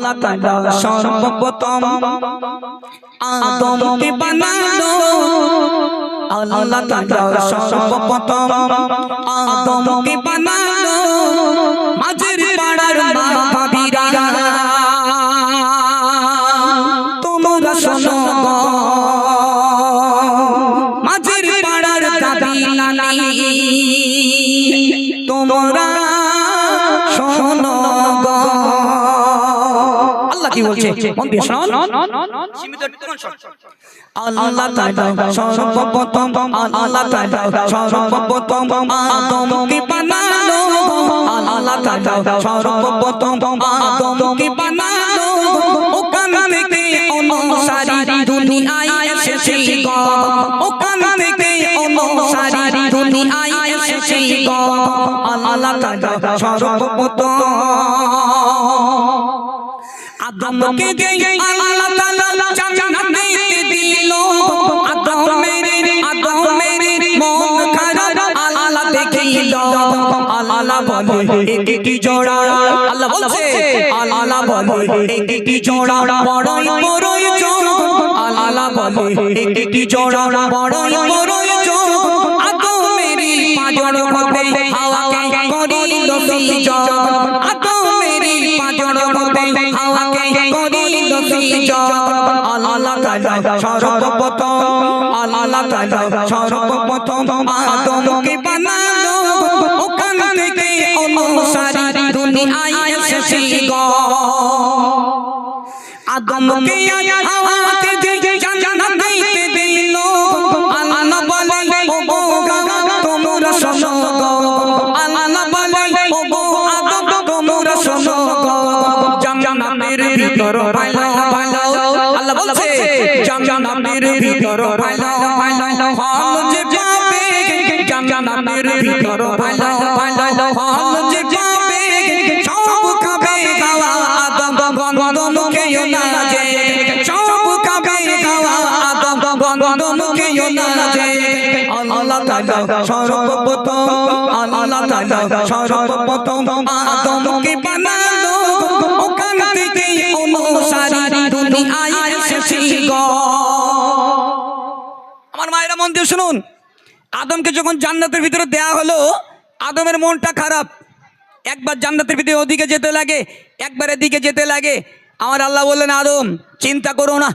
ताला सर्वप्रथम आदम के बनालो अल्लाह ताला सर्वप्रथम आदम के बनालो माঝের পাড়ার মা ভাবিরা তোমরা শোনো মাঝের পাড়ার দাদি নানি তোমরা শোনো কি বলছে মন দিয়ে শুনুন সীমিত একটু শুনুন আল্লাহ তাআলা সর্বপ্রথম আল্লাহ তাআলা সর্বপ্রথম আদমকে বানালো আল্লাহ তাআলা সর্বপ্রথম আদমকে বানালো ওখান থেকে অনুসারী দুনিয়ায় এসেছে গো ওখান থেকে অনুসারী দুনিয়ায় এসেছে গো আল্লাহ তাআলা সর্বপ্রথম आदम के अल्लाह ताला जन्नत दिलो आदम मेरे मन खराब अल्लाह देखिलो अल्लाह बोले एक की जोड़ा अल्लाह बोलছে अल्लाह बोले एक की जोड़ा बड़ई बड़ई जो अल्लाह बोले एक की जोड़ा बड़ई बड़ई जो आदम मेरी पाजर होते हवा के करिलो सिजो आदम मेरी पाजर होते हवा আল্লাহ তাআলা সর্বপ্রথম আল্লাহ তাআলা সর্বপ্রথম আদমকে বানালো ওখান থেকে অনুসারী দুনিয়ায় এসেছে গো আদমকে হাওয়াকে জান্নাতে দিল আল্লাহ বলে ও তোমরা শোনো গো আল্লাহ বলে ও আদম তোমরা শোনো গো জান্নাতের ভিতর ভালো ভালো আল্লাহ বলছে জান্নাতের ভিতর ভালো ভালো ফল যে পাবে জান্নাতের ভিতর ভালো ভালো ফল যে পাবে সব খাবে খাওয়া আদম গন্ধ খেও না যে সব খাবে খাওয়া আদম গন্ধ খেও না যে আল্লাহ তাআলা সর্বপ্রথম আল্লাহ তাআলা সর্বপ্রথম আদমকে বানালো ওখান থেকে অনুসারী দুনিয়ায় এসেছে গো আমার মায়েরা মন দিয়ে শুনুন আদমকে যখন জান্নাতের ভিতরে দেয়া হলো আদমের মনটা খারাপ একবার জান্নাতের ভিতরে ওদিকে যেতে লাগে একবার এদিকে যেতে লাগে আমার আল্লাহ বললেন আদম চিন্তা করো না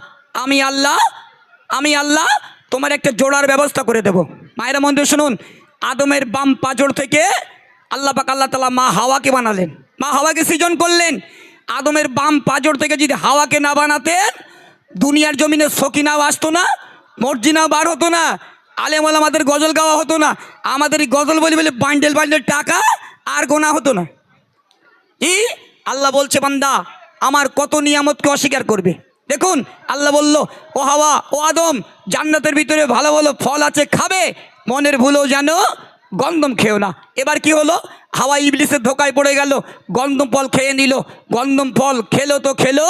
আমি আল্লাহ তোমার একটা জোড়ার ব্যবস্থা করে দেব মায়েরা মন দিয়ে শুনুন আদমের বাম পাজর থেকে আল্লাহ পাক আল্লাহ তাআলা মা হাওয়াকে বানালেন মা হাওয়াকে সৃজন করলেন আদমের বাম পাজর থেকে যদি হাওয়াকে না বানাতেন দুনিয়ার জমিনে সকিনাও আসতো না মর্জিনাও বার হতো না আলেম ওলামাদের গজল গাওয়া হতো না আমাদের এই গজল বলি বলে বান্ডেল বান্ডেল টাকা আর গোনা হতো না আল্লাহ বলছে বান্দা আমার কত নিয়ামতকে অস্বীকার করবে দেখুন আল্লাহ বলল ও হাওয়া ও আদম জান্নাতের ভিতরে ভালো ভালো ফল আছে খাবে মনের ভুলেও জানো গন্ধম খেও না এবার কি হলো হাওয়া ইবলিসের ধোকায় পড়ে গেল গন্ধম ফল খেয়ে নিল গন্ধম ফল খেলো তো খেলো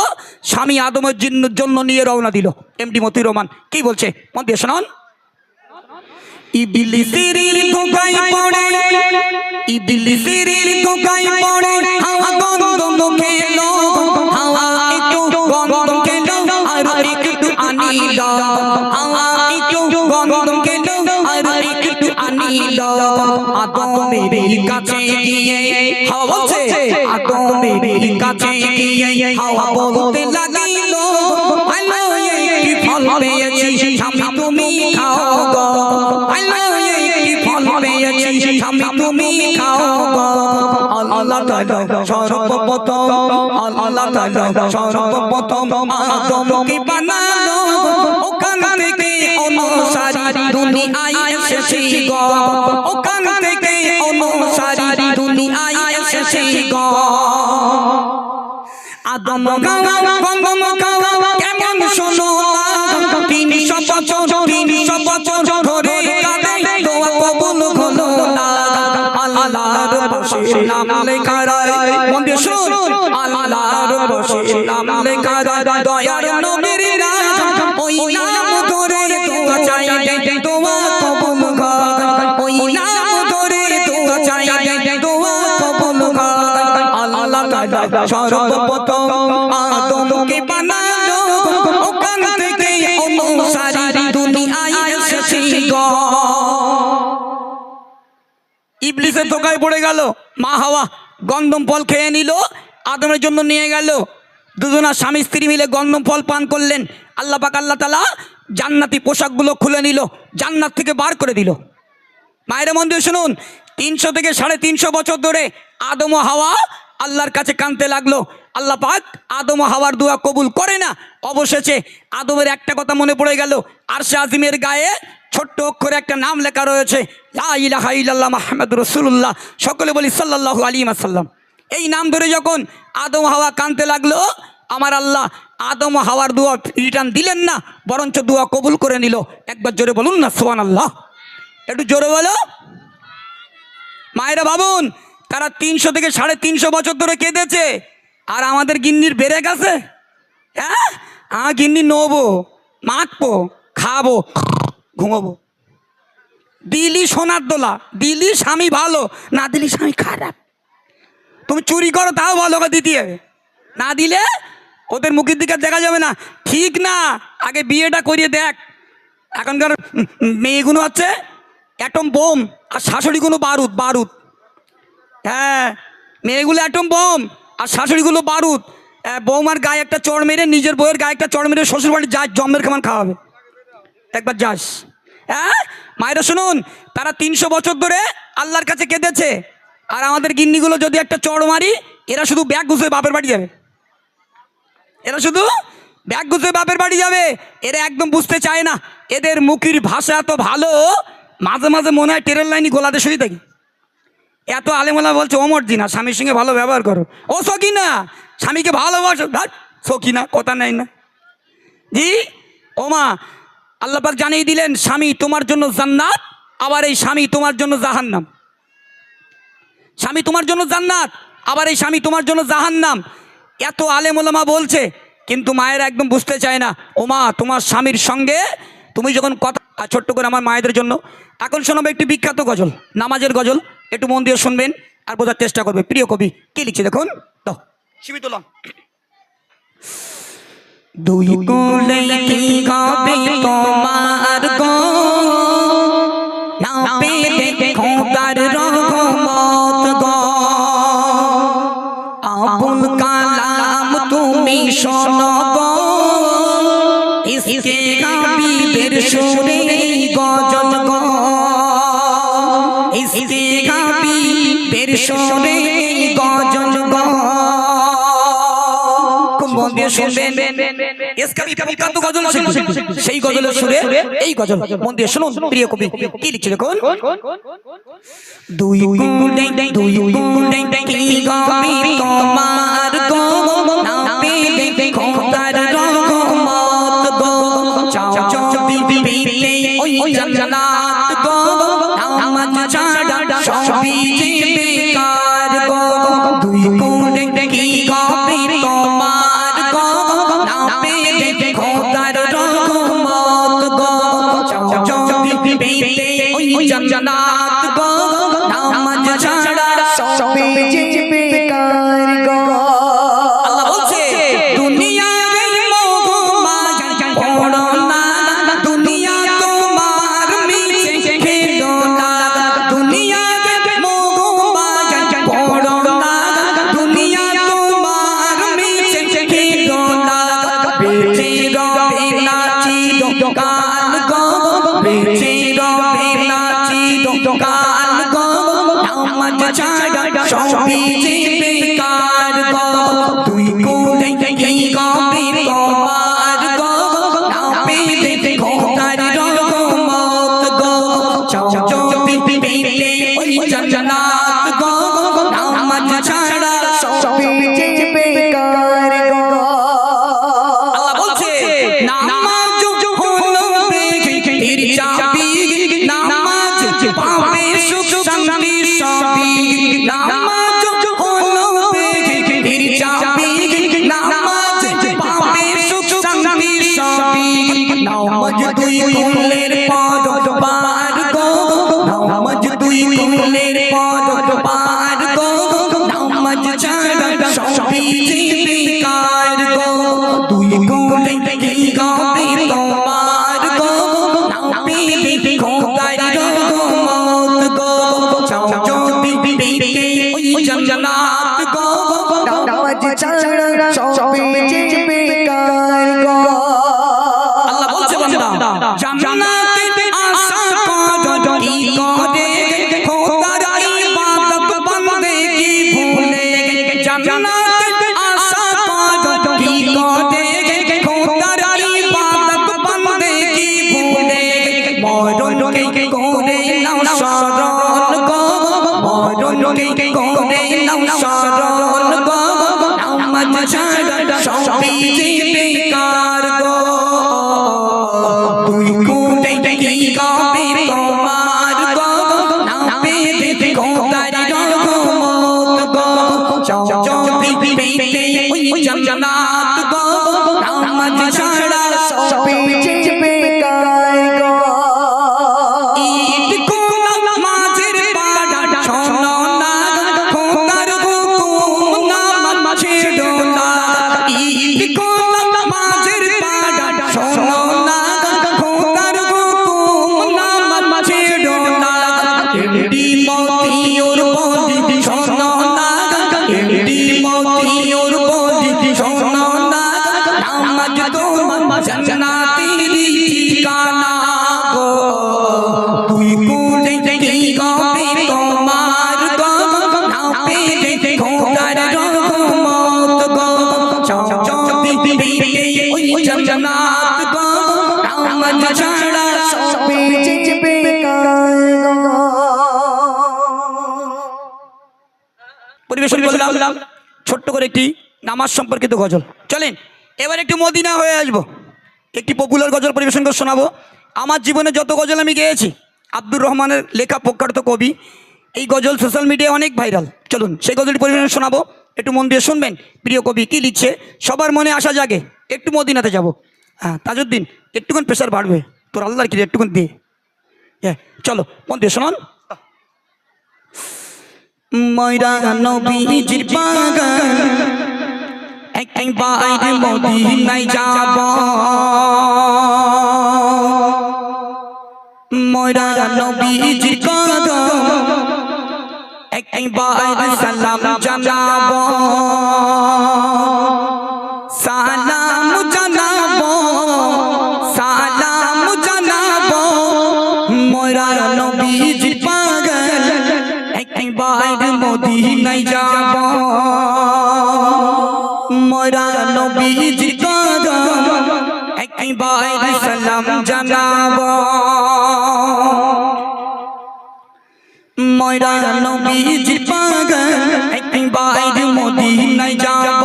স্বামী আদমের জন্য নিয়ে রওনা দিল এমডি মতিউর রহমান কি বলছে মন দিয়ে শুনুন ইবলিসের ধোকায় পড়ে হাওয়া গন্ধম খেলো হাওয়া একটু গন্ধম খেলো আর একটু আনিল হাওয়া একটু গন্ধম খেলো আর একটু আনিল আদমের কাছে গিয়ে হাওয়া বলছে আদমের কাছে গিয়ে হাওয়া বলতে লাগিল আলো এই ফল পেয়েছি স্বামী তুমি খাও গো আলো এই ফল পেয়েছি স্বামী তুমি খাও গো আল্লাহ তাআলা সর্বপ্রথম আল্লাহ তাআলা সর্বপ্রথম আদমকে বানালো ওখান থেকে অনুসারী দুনিয়ায় এসেছে গো ওখান থেকে অনুসারী দুনিয়ায় এসেছে গো আদম গাওয়া গন্ধম গাওয়া কেমন শোনো 300 বছর ধরে কাঁদে দোয়া কবুল হলো না আল্লাহর বশে নাম লেখা রায় মন দিয়ে শুনুন আল্লাহর বশে নাম লেখা রায় দয়ার নবীর নাম ওই নাম ধরে দোয়া চাই দোয়া কবুল হয় ওই নাম ধরে দোয়া চাই দোয়া কবুল হয় আল্লাহ তাআলা সর্বপ্রথম তোকে বানালো ওখান থেকে অনুসারী দুনিয়ায় এসেছি গো। ইবলিসের ধোকায় পড়ে গেল, মা হাওয়া গন্ধম ফল খেয়ে নিল, আদমের জন্য নিয়ে গেল। দুজনা স্বামী স্ত্রী মিলে গন্ধম ফল পান করলেন। আল্লাহ পাক আল্লাহ তাআলা জান্নাতি পোশাকগুলো খুলে নিল, জান্নাত থেকে বার করে দিল। মায়ের মন দিয়ে শুনুন, 300 থেকে 350 বছর ধরে আদম ও হাওয়া আল্লাহর কাছে কাঁদতে লাগলো। আল্লাহ পাক আদম ও হাওয়ার দোয়া কবুল করে না। অবশেষে আদমের একটা কথা মনে পড়ে গেল, আরশে আজিমের গায়ে ছোট্ট অক্ষরে একটা নাম লেখা রয়েছে, লা ইলাহা ইল্লাল্লাহ মুহাম্মাদুর রাসূলুল্লাহ। সকলে বলি সাল্লাল্লাহু আলাইহি ওয়াসাল্লাম। এই নাম ধরে যখন আদম হাওয়া কাঁদতে লাগলো, আমার আল্লাহ আদম ও হাওয়ার দোয়া রিটার্ন দিলেন না, বরঞ্চ দোয়া কবুল করে নিল। একবার জোরে বলুন না সুবহানাল্লাহ, একটু জোরে বলো। মায়েরা ভাবুন, তারা 300 থেকে 350 বছর ধরে কেঁদেছে, আর আমাদের গিন্নির বেড়ে গেছে। হ্যাঁ, গিন্নি নোবো, মাখবো, খাবো, ঘুমোবো। দিলি সোনার দোলা, দিলি স্বামী ভালো, না দিলি স্বামী খারাপ। তুমি চুরি করো তাও ভালো করে দিতে হবে, না দিলে ওদের মুখের দিকে দেখা যাবে না। ঠিক না, আগে বিয়েটা করিয়ে দেখ। এখনকার মেয়েগুলো হচ্ছে অ্যাটম বোম, আর শাশুড়িগুলো বারুদ বারুদ। হ্যাঁ, মেয়েগুলো অ্যাটম বোম আর শাশুড়িগুলো বারুদ। বৌমার গায়ে একটা চড় মেরে, নিজের বউয়ের গায়ে একটা চড় মেরে শ্বশুর বাড়ি যাস, জম্মের খামান খাওয়াবে। একবার যাস। হ্যাঁ মায়েরা শুনুন, তারা 300 বছর ধরে আল্লাহর কাছে কেঁদেছে, আর আমাদের গিন্নিগুলো যদি একটা চড় মারি, এরা শুধু ব্যাগ গুছিয়ে বাপের বাড়ি যাবে। এরা শুধু ব্যাগ গুছিয়ে বাপের বাড়ি যাবে। এরা একদম বুঝতে চায় না, এদের মুখের ভাষা এত ভালো, মাঝে মাঝে মনে হয় ট্রেন লাইনই গোলাতে শুয়ে থাকি। এত আলেমোলা বলছে ও মর্জিনা স্বামীর সঙ্গে ভালো ব্যবহার করো, ও সকিনা স্বামীকে ভালোবাসো, সকিনা কথা নেই না জি। ও মা, আল্লাহ পাক জানিয়ে দিলেন স্বামী তোমার জন্য জান্নাত, আবার এই স্বামী তোমার জন্য জাহান্নাম। স্বামী তোমার জন্য জান্নাত, আবার এই স্বামী তোমার জন্য জাহান্নাম। এত আলেম ওলামা বলছে, কিন্তু মায়েরা একদম বুঝতে চায় না। ও মা, তোমার স্বামীর সঙ্গে তুমি যখন কথা, ছোট্ট করে আমার মায়েদের জন্য এখন শোনাবে একটি বিখ্যাত গজল, নামাজের গজল। একটু মন দিয়ে শুনবেন আর বোঝার চেষ্টা করবে। প্রিয় কবি কি লিখছে দেখুন তো, সীমিত লম। দুই কোলে কি হবে তোমার গো, না পেলে খোদার রহমত গো। আবুল কালাম তুমি শোনো গো, ইসকে হাবিবের সুরে গজল গো, ইসকে হাবিবের সুরে গজল গো। মন দিয়ে শুনবেন, সেই গজলের সুরে এই গজল। মন দিয়ে শুনুন প্রিয় কবি কি লিখছে দেখুন। দুই কুলে দুই কুলে কি গাবি তোমার গো, না পেলে খোদার রহমত গো। চাও যদি পেলে ওই জান্নাত গো, নামাজ ছাড়া সবই যে বেকার গো। দুই কুলে কি গাবি তোমার গো, না পেলে খোদার রহমত গো। চাও যদি পেলে ওই জান্নাত গো, নামাজ ছাড়া সবই যে বেকার গো। আল্লাহ বলছে দুনিয়ার মোহ মায়া পড়ো না, দুনিয়া তোমার মিছে খেলো না। দুনিয়ার মোহ মায়া পড়ো না, দুনিয়া তোমার মিছে খেলো না। বেঁচে রবে না চিরকাল গো, বেঁচে রবে না চিরকাল গো। নামাজ ছাড়া সবই যে বেকার গো। দুই কোলে কি গাবি তোমার গো, না পেলে খোদার রহমত গো। চাও যদি পেলে ওই জান্নাত গো, নামাজ ছাড়া সবই যে বেকার গো। আল্লাহ বলছে নামাজ হলো বেহেশতের চাবি, নামাজ পাবে সুখ শান্তি সবই। নামাজ সবে যে বেকার গো আল্লাহ বলছে বান্দা জান্নাতে আশা করো কি করে খোদার ইবাদত বন্দেগি ভুলে জান্নাতে আশা করো কি করে খোদার ইবাদত বন্দেগি ভুলে মরণকে করে নাও শরণ গো মরণকে করে নাও শরণ গো নামাজ ছাড়া সবই যে বেকার গো তুই কোথায় কি কবে তোমার গো না পেতে খোদার রহমত গো চৌচৌবি পেতে ওই জান্নাত গো নামাজ ছাড়া সবে যে বেকার গো ঈদ কোন মাঝের পাড়া শোনো না খোদার হুকুম নামাজ ছেড়ো না ঈদ কোন মাঝের পাড়া শোনো না খোদার হুকুম নামাজ ছেড়ো না এমডি মতিউর বলি শোনো না এমডি মতিউর বলি শোনো না নামাজ তোমার জান্নাতের ঠিকানা গো তুই কোথায় কি কবে তোমার গো না পেতে খোদার রহমত গো চৌচৌবি পেতে ওই জান্নাত গো নামাজ ছাড়া সবে যে বেকার গো পরিবেশন করলাম ছোট্ট করে একটি নামাজ সম্পর্কিত গজল। চলেন এবার একটু মদিনা হয়ে আসবো, একটি পপুলার গজল পরিবেশন করে শোনাবো। আমার জীবনে যত গজল আমি গেয়েছি, আব্দুর রহমানের লেখা প্রখ্যাত কবি, এই গজল সোশ্যাল মিডিয়ায় অনেক ভাইরাল। চলুন সেই গজলটি পরিবেশন শোনাবো, একটু মন দিয়ে শুনবেন। প্রিয় কবি কী লিখছে, সবার মনে আশা জাগে একটু মদিনাতে যাব। হ্যাঁ তাজউদ্দিন, একটুক্ষণ প্রেশার বাড়বে তোর আল্লাহর কি একটুক্ষণ দিয়ে। হ্যাঁ চলো মন দিয়ে শোনান। ময়রা নবীজির বাগান একবার মদিনায় যাব, ময়রা নবীজির কদম একবার সালাম জানাবো, সালাম জানাবো, সালাম জানাবো। ময়রা নবীজির বাগান একবার মদিনায় যাব, ময়রা নবীজির কদম একবার সালাম জানাবো, ময়রা নবীজির বাগান একবার মদিনায় যাব,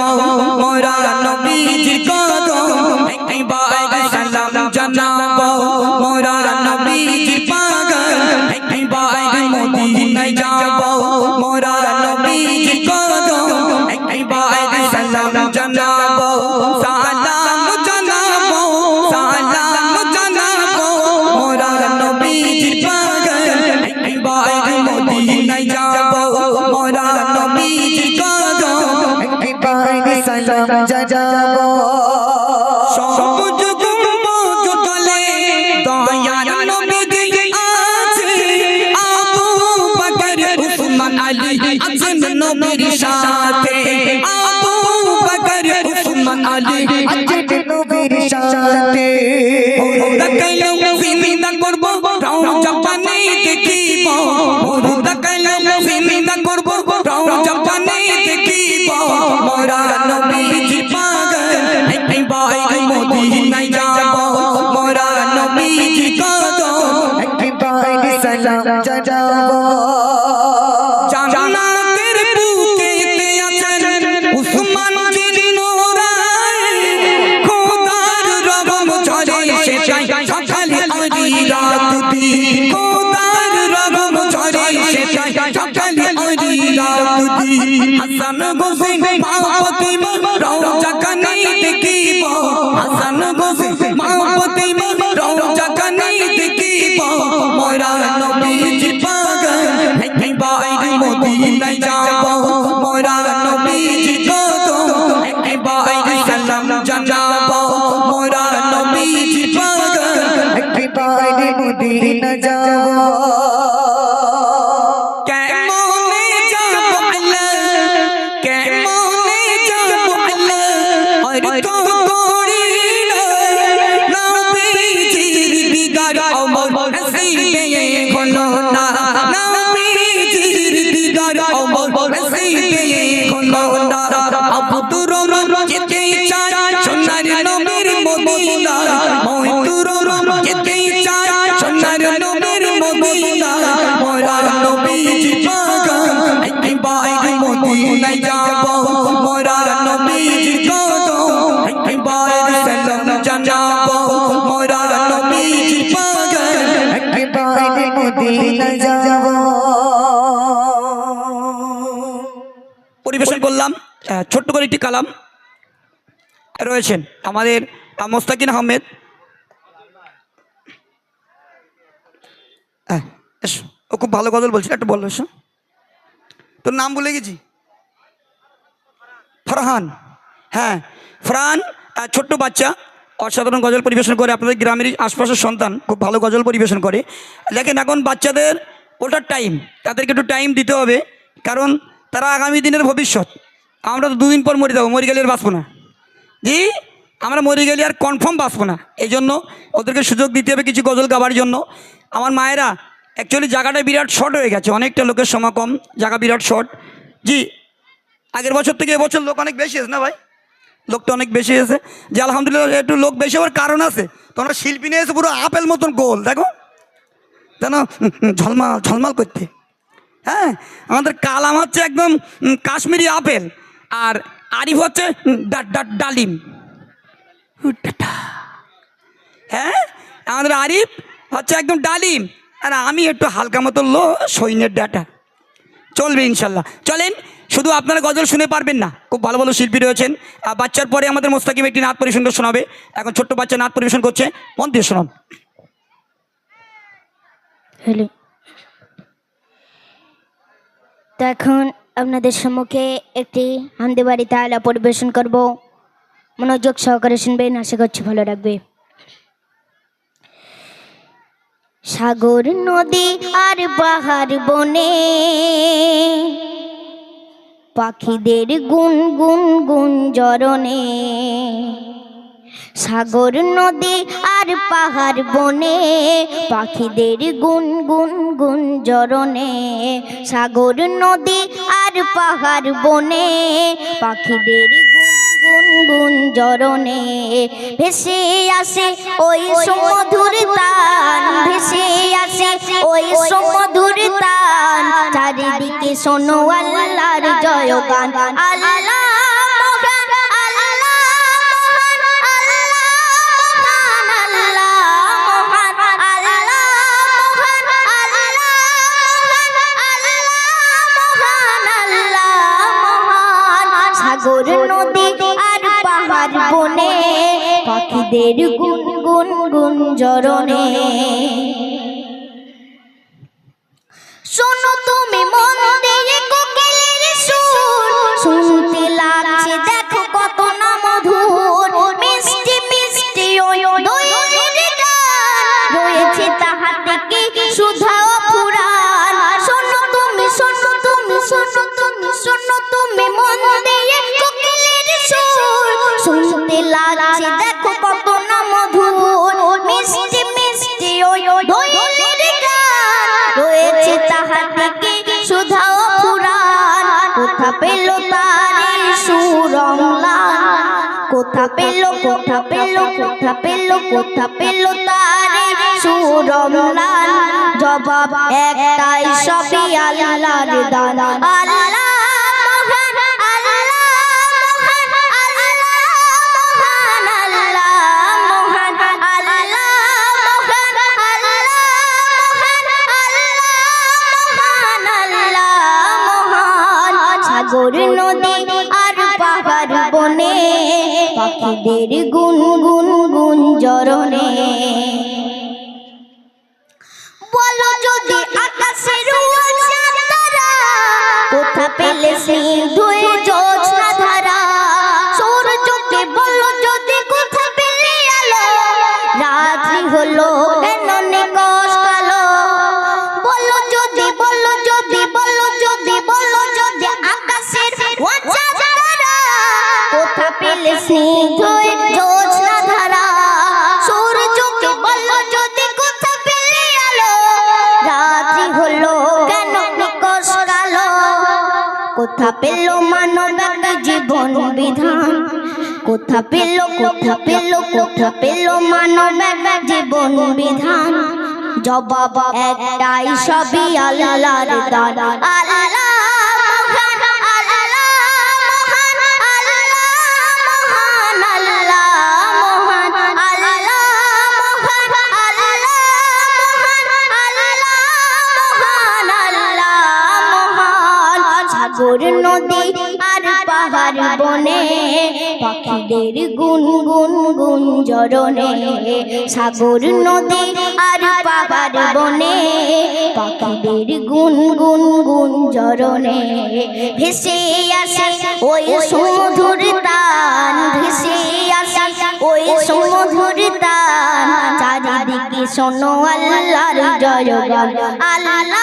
ময়রা নবীজির কদম একবার সালাম জানাবো, ময়রা নবীজির বাগান একবার মদিনায় যাব, ময়রা নবীজির কদম একবার সালাম জানাবো, সালাম জানাবো, সালাম জানাবো। ময়রা নবীজির বাগান একবার মদিনায় যাব, ময়রা নবীজির কদম একবার সালাম জানাবো সবুজ গম্বুজ তলে দয়ার নবীজি আছে, আবু বকর উসমান আলী আছেন নবীর সাথে, আবু বকর উসমান আলী আছেন নবীর সাথে দেখাইলাম জিন্দা করব রওজা পানে দেখিব, দেখাইলাম জিন্দা করব রওজা পানে দেখিব, ময়রা নবীজির বাগান একবার মদিনায় যাব, ময়রা নবীজির কদম একবার সালাম জানাবো জান্নাতের বুকেতে আছেন উসমান জিন নূরাই, খোদার রহম ঝরে সেটাই সকালে আরি রাত দিন, খোদার রহম ঝরে সেটাই সকালে আরি রাত দিন। হাসান হোসেন মা ফাতিমা রওজা কানে দেখিব, হাসান হোসেন মা ফাতিমা রওজা কানে দেখিব, ময়রা নবীজির বাগান একবার মদিনায় যাব, ময়রা নবীজির কদম একবার সালাম জানাবো, ময়রা নবীজির বাগান একবার মদিনা যাবো কেমনে যাব আল্লাহ, ছোট্ট করে একটি কালাম রয়েছেন আমাদের মোস্তাকিন আহমেদ। এসো, ও খুব ভালো গজল বলছিল, একটু বললো। এসো, তোর নাম ভুলে গেছি। ফরহান। হ্যাঁ, ফরহান ছোট্ট বাচ্চা অসাধারণ গজল পরিবেশন করে। আপনাদের গ্রামের আশপাশের সন্তান, খুব ভালো গজল পরিবেশন করে। লেকিন এখন বাচ্চাদের ওটার টাইম, তাদেরকে একটু টাইম দিতে হবে, কারণ তারা আগামী দিনের ভবিষ্যৎ। আমরা তো দুদিন পর মরে যাবো, মরে গেলে আর বাঁচবো না। জি, আমরা মরে গেলে আর কনফার্ম বাঁচবো না। এই জন্য ওদেরকে সুযোগ দিতে হবে কিছু গজল গাবার জন্য। আমার মায়েরা অ্যাকচুয়ালি জায়গাটা বিরাট শর্ট হয়ে গেছে, অনেকটা লোকের সমাগম, জায়গা বিরাট শর্ট। জি, আগের বছর থেকে এবছর লোক অনেক বেশি এসে না ভাই, লোকটা অনেক বেশি এসে। যে আলহামদুলিল্লাহ একটু লোক বেশি হওয়ার কারণ আছে। তোমরা শিল্পী নিয়ে এসে পুরো আপেল মতন গোল, দেখো যেন ঝলমাল ঝলমাল করতে। হ্যাঁ, আমাদের কালাম হচ্ছে একদম কাশ্মীরি আপেল, আর আরিফ হচ্ছে ডালিম। হ্যাঁ, আমাদের আরিফ হচ্ছে একদম ডালিম, আর আমি একটু হালকা মতো লো সৈন্যের ডাটা। চলবে ইনশাল্লাহ। চলেন, শুধু আপনারা গজল শুনে পারবেন না, খুব ভালো ভালো শিল্পী রয়েছেন। বাচ্চার পরে আমাদের মোস্তাকিম একটি নাচ পরিবেশন শোনাবে। এখন ছোট্ট বাচ্চা নাচ পরিবেশন করছে, মন দিয়ে শোনান। হ্যালো, তো এখন আপনাদের সম্মুখে একটি হামদে বাড়ি তাআলা পরিবেশন করব। মনোযোগ সহকারে শুনবেন, আশা করছি ভালো লাগবে। সাগর নদী আর পাহাড় বনে পাখিদের গুন গুন গুন জরনে। সাগর নদী আর পাহাড় বনে পাখিদের গুন গুন গুন জরনে। সাগর নদী আর পাহাড় বনে পাখিদের গুন গুন গুন জরনে। ভেসে আসে ওই সমধুর তান, ভেসে আসে ওই সমধুর তান। চারিদিকে শোনো আল্লাহর জয়গান। আল্লাহ সাগর নদী আর পাহাড় বনে পাখিদের গুন গুন গুন জরনে। শোনো তুমি মন দিয়ে কোকিলের সুর, শুনতে লাগছে দেখো কত না মধুর। মিষ্টি মিষ্টি ওই দোয়েলের গান, রয়েছে তাহাতে কি সুধা ও ফুরান। শোনো তুমি, শোনো তুমি, শোনো তুমি, শোনো তুমি মন দিয়ে কোকিলের সুর, শুনতে লাগছে দেখো কত না মধুর। মিষ্টি মিষ্টি ওই দোয়েলের গান, রয়েছে তাহাতে কি সুধা ও ফুরান। কোথা পেল তারে সুরমলান, কোথা পেল, কোথা পেল, কোথা পেল, কোথা পেল তারে সুরমলান। জবাব একটাই, সবই আল্লাহর দান। আল্লাহ মহান, আল্লাহ মহান, আল্লাহ মহান, আল্লাহ মহান, আল্লাহ মহান, আল্লাহ মহান, আল্লাহ মহান। সাগর নদী আর পাহাড় বনে পাখিদের গুন গুন গুন জরনে। বলো যদি আকাশের তারা কোথা পেলে সিন্ধুর জোছনা ধারা। সূর্যকে বলো যদি কোথা পেলে আলো, রাত্রি হলো কেন নিকষ কালো। বলো যদি, বলো যদি, বলো যদি, বলো যদি আকাশের তারা কোথা পেলে সিন্ধুর জোছনা ধারা। সূর্যকে বলো যদি কোথা পেলে আলো, রাত্রি হলো কেন নিকষ কালো। কোথা পেল মানব জীবন বিধান, কোথা পেল, কোথা পেল, কোথা পেল মানব জীবন বিধান। জবাব একটাই, সবই আল্লাহর দান। আল্লাহ মহান, আল্লাহ মহান, আল্লাহ মহান, আল্লাহ মহান, আল্লাহ মহান, আল্লাহ মহান, আল্লাহ মহান, আল্লাহ মহান। সাগর নদী আর পাহাড় পাবার বনে পাখিদের গুন গুন গুন জরনে সাগর নদী আর পাবার বনে পাখিদের গুন গুন গুন জরনে ভেসে আসে ওই সমুদ্র তান ভেসে আসে ওই সমুদ্র তান চারিদিকে শোনো আল্লাহর জয়গান আল্লাহ